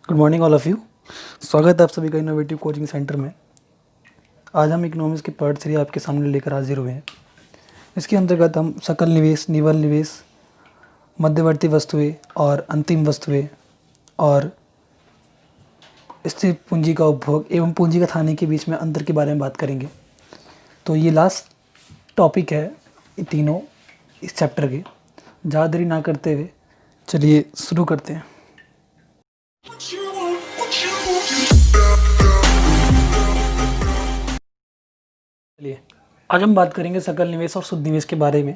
Good morning all of you. स्वागत है आप सभी का इनोवेटिव कोचिंग सेंटर में। आज हम इकोनॉमिक्स की पार्ट 3 आपके सामने लेकर हाजिर हुए हैं। इसके अंतर्गत हम सकल निवेश, निवल निवेश, मध्यवर्ती वस्तुएं और अंतिम वस्तुएं और स्थिर पूंजी का उपभोग एवं पूंजीगत हानि के बीच में अंतर के बारे में बात करेंगे। तो ये लास्ट टॉपिक है ये तीनों इस चैप्टर के। ज़्यादा देरी ना करते हुए चलिए शुरू करते हैं। चलिए आज हम बात करेंगे सकल निवेश और शुद्ध निवेश के बारे में।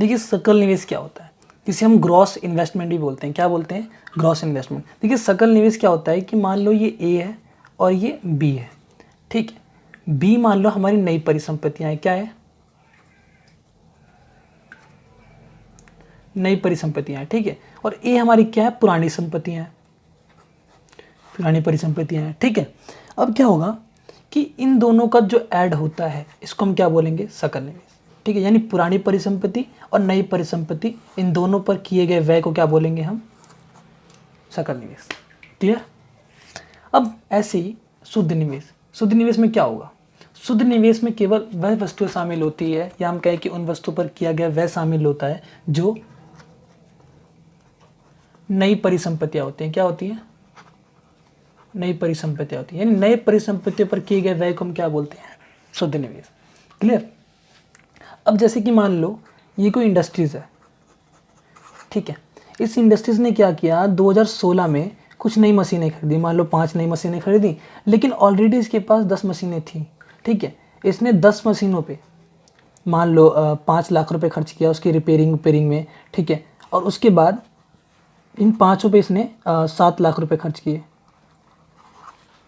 देखिए सकल निवेश क्या होता है, जिसे हम ग्रॉस इन्वेस्टमेंट भी बोलते हैं। क्या बोलते हैं? Gross investment. देखिए सकल निवेश क्या होता है कि मान लो ये ए है और ये बी है, ठीक है। बी मान लो हमारी नई परिसंपत्तियां हैं। क्या है? नई परिसंपत्तियां हैं, ठीक है। और ए हमारी क्या है? पुरानी संपत्तियां हैं, पुरानी परिसंपत्तियां हैं, ठीक है। अब क्या होगा कि इन दोनों का जो ऐड होता है इसको हम क्या बोलेंगे? सकल निवेश, ठीक है। यानी पुरानी परिसंपत्ति और नई परिसंपत्ति इन दोनों पर किए गए व्यय को क्या बोलेंगे हम? सकल निवेश। क्लियर? अब ऐसे ही शुद्ध निवेश। शुद्ध निवेश में क्या होगा? शुद्ध निवेश में केवल वह वस्तुएं शामिल होती है, या हम कहें कि उन वस्तुओं पर किया गया व्यय शामिल होता है जो नई परिसंपत्तियां होती हैं। क्या होती हैं? नई परिसंपत्तियां होती है। यानी नए परिसंपत्तियों पर किए गए व्यय को हम क्या बोलते हैं? शुद्ध निवेश। क्लियर? अब जैसे कि मान लो ये कोई इंडस्ट्रीज है, ठीक है। इस इंडस्ट्रीज ने क्या किया? 2016 में कुछ नई मशीनें खरीदी, मान लो 5 नई मशीनें खरीदी, लेकिन ऑलरेडी इसके पास 10 मशीनें थी, ठीक है। इसने 10 मशीनों पे मान लो 5 लाख रुपए खर्च किया उसकी रिपेयरिंग में, ठीक है। और उसके बाद इन 5 पे इसने 7 लाख रुपए खर्च किए,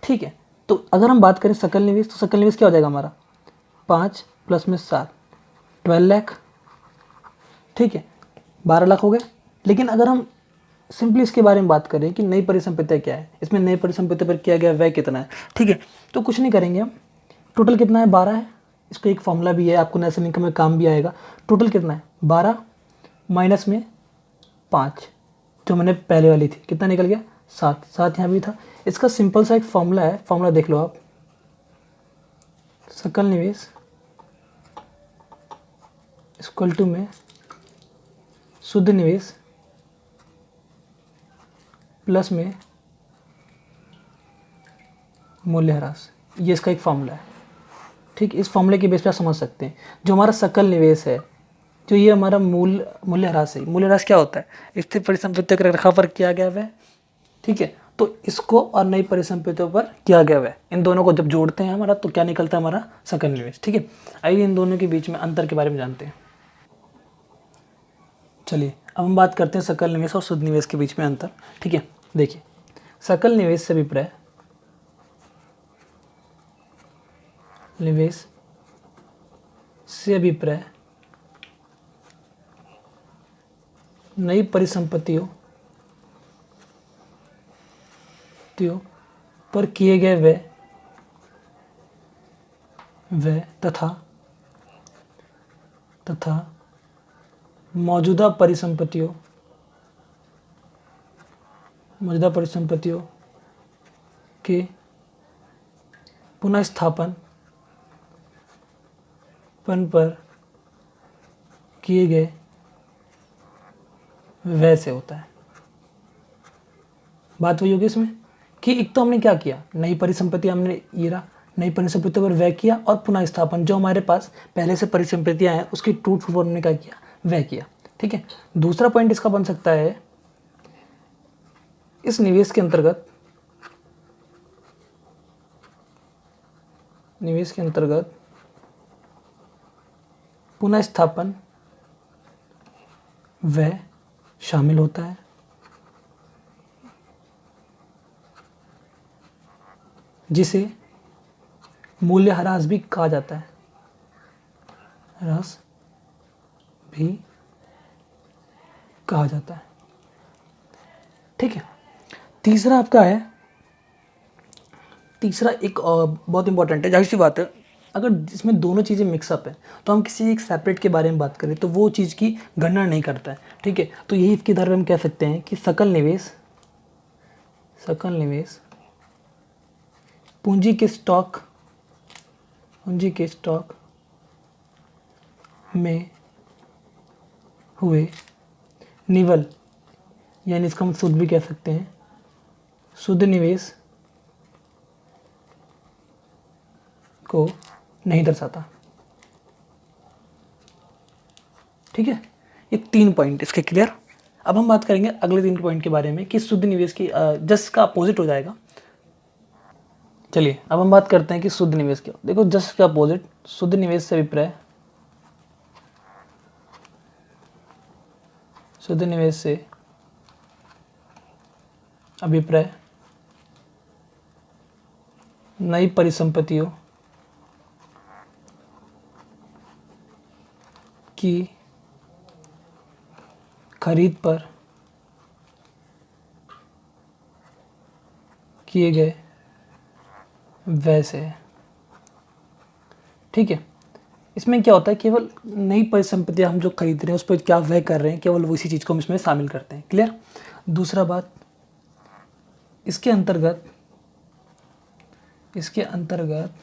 ठीक है। तो अगर हम बात करें सकल निवेश, तो सकल निवेश क्या हो जाएगा हमारा? 5 प्लस में 7, 12 लाख, ठीक है। 12 लाख हो गए। लेकिन अगर हम सिंपली इसके बारे में बात करें कि नई परिसंपत्तियाँ क्या है, इसमें नई परिसंपत्ति पर किया गया व्यय कितना है, ठीक है। तो कुछ नहीं करेंगे हम, टोटल कितना है? 12 है। इसका एक फॉर्मूला भी है, आपको नेशनल इनकम में काम भी आएगा। टोटल कितना है? 12 माइनस में 5 जो मैंने पहले वाली थी, कितना निकल गया? 7। 7 यहाँ भी था। इसका सिंपल सा एक फॉर्मूला है, फॉर्मूला देख लो आप। सकल निवेश इक्वल टू में शुद्ध निवेश प्लस में मूल्यह्रास। ये इसका एक फॉर्मूला है, ठीक। इस फॉर्मूले के बेस पे आप समझ सकते हैं जो हमारा सकल निवेश है, जो ये हमारा मूल्यह्रास है। मूल्यह्रास क्या होता है? स्थिर परिसंपत्तियों के रखरखाव पर किया गया व्यय, ठीक है। तो इसको और नई परिसंपत्तियों पर किया गया व्यय, इन दोनों को जब जोड़ते हैं हमारा, तो क्या निकलता है? हमारा सकल निवेश, ठीक है। आइए इन दोनों के बीच में अंतर के बारे में जानते हैं। चलिए अब हम बात करते हैं सकल निवेश और शुद्ध निवेश के बीच में अंतर, ठीक है। देखिए सकल निवेश से अभिप्राय नई परिसंपत्तियों पर किए गए व्यय तथा मौजूदा परिसंपत्तियों के पुनर्स्थापन पर किए गए व्यय से होता है। बात वही होगी इसमें कि एक तो हमने क्या किया, नई परिसंपत्ति हमने ये रहा, नई परिसंपत्तियों पर व्यय किया, और पुनः स्थापन जो हमारे पास पहले से परिसंपत्तियां हैं उसकी टूट फूट पर हमने क्या किया? व्यय किया, ठीक है। दूसरा पॉइंट इसका बन सकता है, इस निवेश के अंतर्गत पुनः स्थापन व्यय शामिल होता है, जिसे मूल्यह्रास भी कहा जाता है। ह्रास भी कहा जाता है, ठीक है। तीसरा आपका है, तीसरा एक बहुत इंपॉर्टेंट है। जाहिर सी बात है अगर इसमें दोनों चीज़ें मिक्सअप है तो हम किसी एक सेपरेट के बारे में बात करें तो वो चीज़ की गणना नहीं करता है, ठीक है। तो यही इसके आधार पर हम कह सकते हैं कि सकल निवेश सकल निवेश पूंजी के स्टॉक में हुए निवल, यानी इसका हम शुद्ध भी कह सकते हैं, शुद्ध निवेश को नहीं दर्शाता। ठीक है, ये 3 पॉइंट इसके क्लियर। अब हम बात करेंगे अगले 3 पॉइंट के बारे में कि शुद्ध निवेश की जस्ट का अपोजिट हो जाएगा। चलिए अब हम बात करते हैं कि शुद्ध निवेश क्या। देखो जस्ट का अपोजिट शुद्ध निवेश से अभिप्राय, शुद्ध निवेश से अभिप्राय नई परिसंपत्तियों की खरीद पर किए गए व्यय से है। ठीक है, इसमें क्या होता है, केवल नई परिसंपत्तियां हम जो खरीद रहे हैं उस पर क्या व्यय कर रहे हैं, केवल वो इसी चीज़ को हम इसमें शामिल करते हैं। क्लियर। दूसरा बात, इसके अंतर्गत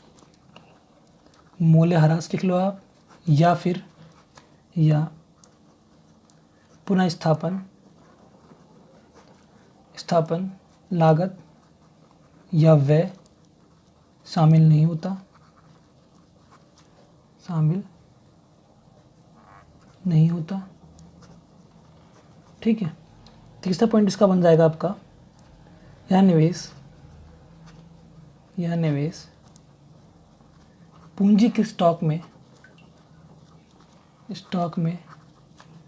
मूल्यह्रास लिख लो आप, या फिर पुनः स्थापन लागत या व्यय शामिल नहीं होता। ठीक है। तीसरा पॉइंट इसका बन जाएगा आपका, यह निवेश पूंजी के स्टॉक में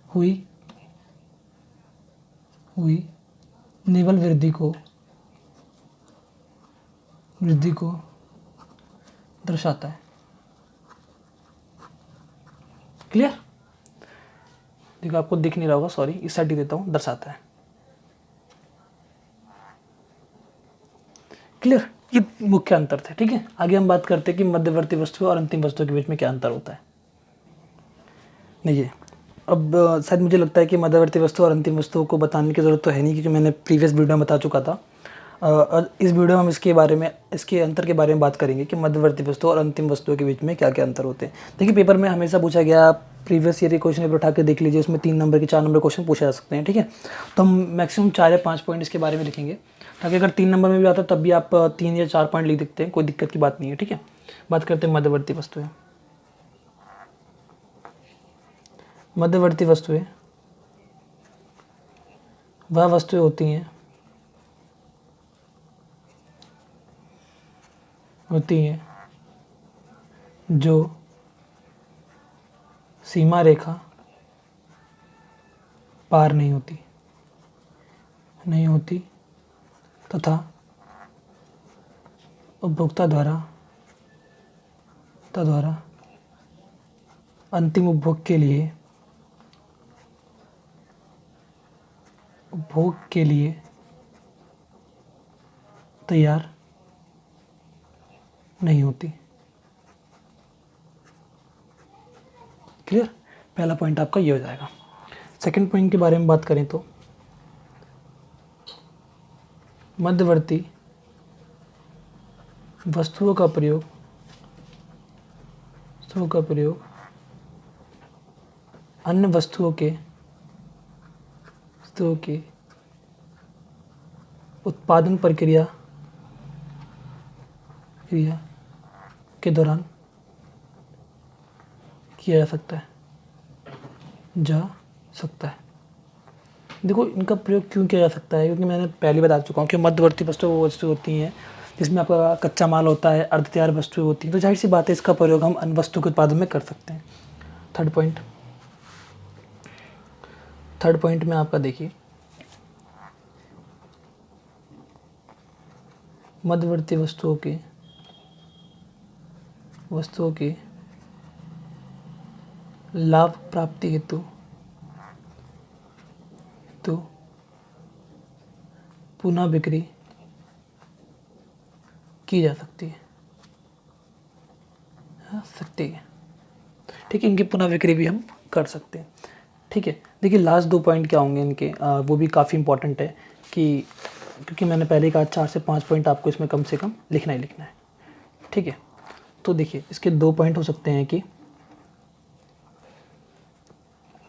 हुई निवल वृद्धि को दर्शाता है। क्लियर। देखो आपको दिख नहीं रहा होगा, सॉरी, इस साइड ही देता हूं, दर्शाता है। क्लियर, ये मुख्य अंतर थे। ठीक है, आगे हम बात करते हैं कि मध्यवर्ती वस्तुओं और अंतिम वस्तुओं के बीच में क्या अंतर होता है। नहीं, अब शायद मुझे लगता है कि मध्यवर्ती वस्तु और अंतिम वस्तुओं को बताने की ज़रूरत तो है नहीं, क्योंकि मैंने प्रीवियस वीडियो में बता चुका था। और इस वीडियो में हम इसके अंतर के बारे में बात करेंगे कि मध्यवर्ती वस्तु और अंतिम वस्तुओं के बीच में क्या क्या अंतर होते हैं। देखिए पेपर में हमेशा पूछा गया, आप प्रीवियस ईयर के क्वेश्चन पेपर उठा के देख लीजिए, उसमें 3 नंबर के 4 नंबर क्वेश्चन पूछे जा सकते हैं। ठीक है, तो हम मैक्सिमम 4 या 5 पॉइंट इसके बारे में लिखेंगे, ताकि अगर 3 नंबर में भी आता तब भी आप 3 या 4 पॉइंट लिख देते हैं, कोई दिक्कत की बात नहीं है। ठीक है, बात करते हैं मध्यवर्ती वस्तुएं। मध्यवर्ती वस्तुएं वह वस्तुएं होती हैं जो सीमा रेखा पार नहीं होती तथा उपभोक्ता द्वारा अंतिम उपभोग के लिए तैयार नहीं होती। क्लियर, पहला पॉइंट आपका ये हो जाएगा। सेकंड पॉइंट के बारे में बात करें तो मध्यवर्ती वस्तुओं का प्रयोग अन्य वस्तुओं के उत्पादन प्रक्रिया के दौरान किया जा सकता है। देखो इनका प्रयोग क्यों किया जा सकता है, क्योंकि मैंने पहले बता चुका हूँ कि मध्यवर्ती वस्तुएं वो वस्तु होती हैं जिसमें आपका कच्चा माल होता है, अर्ध तैयार वस्तुएं होती हैं, तो जाहिर सी बात है इसका प्रयोग हम अन्य वस्तु के उत्पादन में कर सकते हैं। थर्ड पॉइंट में आपका देखिए, मध्यवर्ती वस्तुओं के लाभ प्राप्ति हेतु पुनः बिक्री की जा सकती है। ठीक है, इनकी पुनः बिक्री भी हम कर सकते हैं। ठीक है, देखिए लास्ट 2 पॉइंट क्या होंगे इनके, वो भी काफ़ी इंपॉर्टेंट है कि क्योंकि मैंने पहले ही कहा 4 से 5 पॉइंट आपको इसमें कम से कम लिखना ही लिखना है, ठीक है। तो देखिए इसके 2 पॉइंट हो सकते हैं कि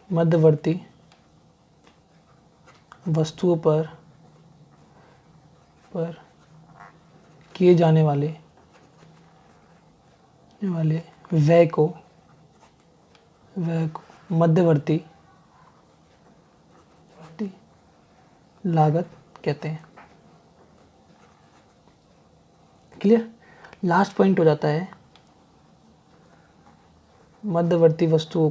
मध्यवर्ती वस्तुओं पर किए जाने वाले व्यय को मध्यवर्ती लागत कहते हैं। क्लियर? लास्ट पॉइंट हो जाता है मध्यवर्ती वस्तुओं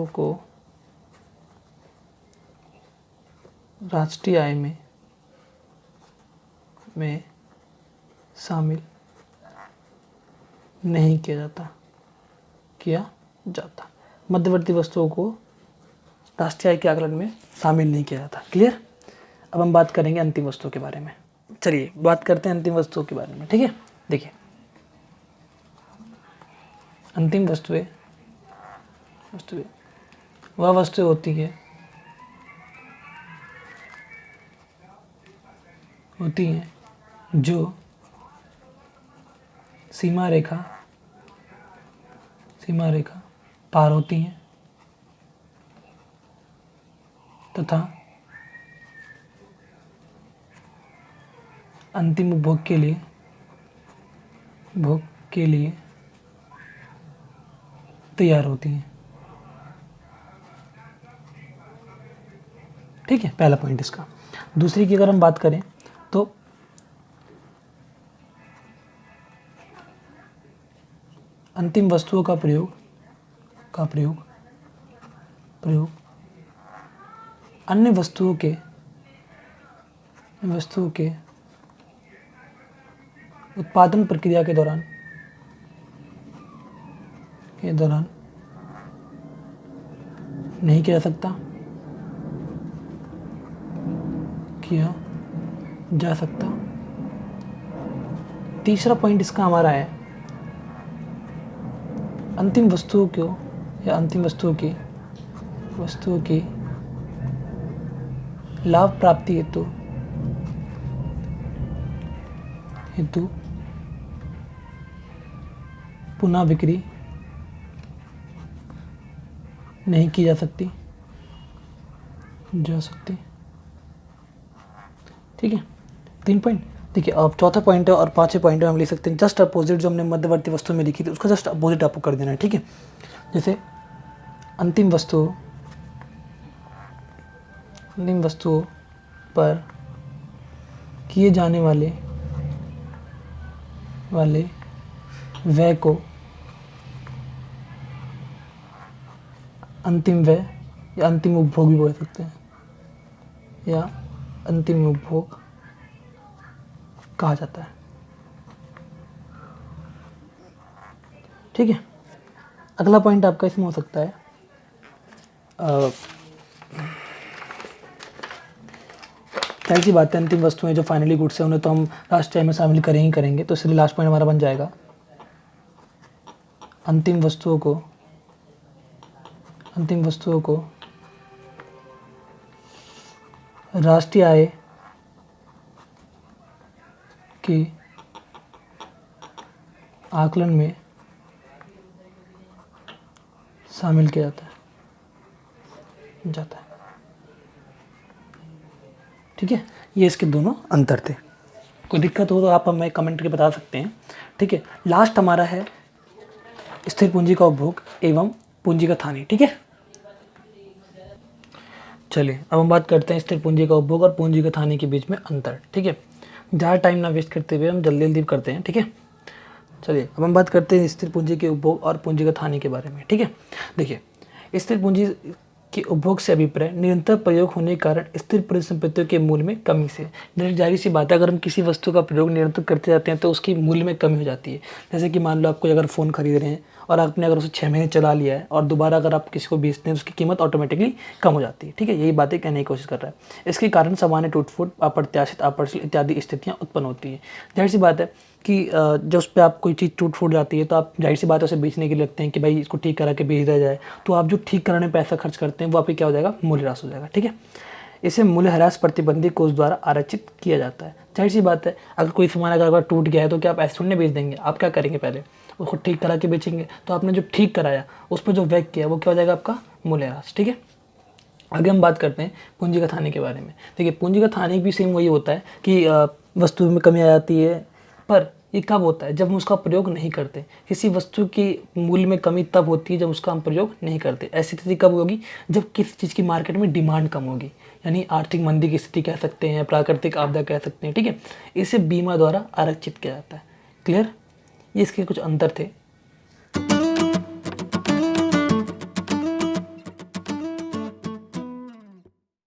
को राष्ट्रीय आय में शामिल नहीं किया जाता। मध्यवर्ती वस्तुओं को राष्ट्रीय आय के आकलन में शामिल नहीं किया जाता। क्लियर? अब हम बात करेंगे अंतिम वस्तुओं के बारे में। चलिए बात करते हैं अंतिम वस्तुओं के बारे में, ठीक है। देखिए अंतिम वस्तुएं वह वस्तुएं होती हैं जो सीमा रेखा पार होती हैं तथा अंतिम उपभोग के लिए तैयार होती हैं। ठीक है, पहला पॉइंट इसका। दूसरी की अगर हम बात करें तो अंतिम वस्तुओं का प्रयोग अन्य वस्तुओं के उत्पादन प्रक्रिया के दौरान नहीं किया जा सकता। तीसरा पॉइंट इसका हमारा है अंतिम वस्तुओं की लाभ प्राप्ति हेतु पुनः बिक्री नहीं की जा सकती। ठीक है, 3 पॉइंट। देखिए अब चौथा पॉइंट है और 5वें पॉइंट में हम लिख सकते हैं जस्ट अपोजिट, जो हमने मध्यवर्ती वस्तु में लिखी थी उसका जस्ट अपोजिट आपको कर देना है। ठीक है, जैसे अंतिम वस्तुओं पर किए जाने वाले व्यय को अंतिम व्यय या अंतिम उपभोग भी बोल सकते हैं, या अंतिम उपभोग कहा जाता है। ठीक है, अगला पॉइंट आपका इसमें हो सकता है क्या सी बात है, अंतिम वस्तुएं जो फाइनली गुड्स है उन्हें तो हम राष्ट्रीय में शामिल करेंगे, तो इसलिए लास्ट पॉइंट हमारा बन जाएगा अंतिम वस्तुओं को राष्ट्रीय आय के आकलन में शामिल किया जाता है। ठीक है, ये इसके दोनों अंतर थे। कोई दिक्कत हो तो आप हमें कमेंट करके बता सकते हैं। ठीक है, लास्ट हमारा है स्थिर पूंजी का उपभोग एवं पूंजीगत हानि। ठीक है, चलिए अब हम बात करते हैं स्थिर पूंजी का उपभोग और पूंजीगत हानि के बीच में अंतर। ठीक है, ज़्यादा टाइम ना वेस्ट करते हुए हम जल्दी करते हैं। ठीक है, चलिए अब हम बात करते हैं स्थिर पूंजी के उपभोग और पूंजीगत हानि के बारे में। ठीक है, देखिए स्थिर पूंजी के उपभोग से अभिप्राय निरंतर प्रयोग होने के कारण स्थिर परिसंपत्तियों के मूल्य में कमी से। जाहिर सी बात है, अगर हम किसी वस्तु का प्रयोग निरंतर करते जाते हैं तो उसकी मूल्य में कमी हो जाती है। जैसे कि मान लो आप कोई अगर फ़ोन खरीद रहे हैं और आपने अगर उसे 6 महीने चला लिया है और दोबारा अगर आप किसी को बेचते हैं तो उसकी कीमत ऑटोमेटिकली कम हो जाती है। ठीक है, यही बातें कहने की कोशिश कर रहा है। इसके कारण सामान्य टूट फूट, अप्रत्याशित, अप्रचलित इत्यादि स्थितियाँ उत्पन्न होती है। जाहिर सी बात है कि जब उस पर आप कोई चीज़ टूट फूट जाती है तो आप जाहिर सी बात है उसे बेचने के लिए लगते हैं कि भाई इसको ठीक करा के बेच दिया जाए, तो आप जो ठीक कराने में पैसा खर्च करते हैं वो आपकी क्या हो जाएगा, मूल्यह्रास हो जाएगा। ठीक है, इसे मूल्यह्रास प्रतिबंधी कोष द्वारा आरक्षित किया जाता है। जाहिर सी बात है, अगर कोई सामान अगर टूट गया है तो क्या आप ऐसे थोड़ी बेच देंगे, आप क्या करेंगे, पहले उसको ठीक करा के बेचेंगे। तो आपने जो ठीक कराया उस पर जो व्यय किया वो क्या हो जाएगा, आपका मूल्यह्रास। ठीक है, आगे हम बात करते हैं पूंजीगत हानि के बारे में। देखिए, पूंजीगत हानि भी सेम वही होता है कि वस्तु में कमी आ जाती है, पर ये कब होता है, जब हम उसका प्रयोग नहीं करते। किसी वस्तु की मूल्य में कमी तब होती है जब उसका हम प्रयोग नहीं करते। ऐसी स्थिति कब होगी, जब किसी चीज़ की मार्केट में डिमांड कम होगी, यानी आर्थिक मंदी की स्थिति कह सकते हैं, प्राकृतिक आपदा कह सकते हैं। ठीक है, इसे बीमा द्वारा आरक्षित किया जाता है। क्लियर, ये इसके कुछ अंतर थे।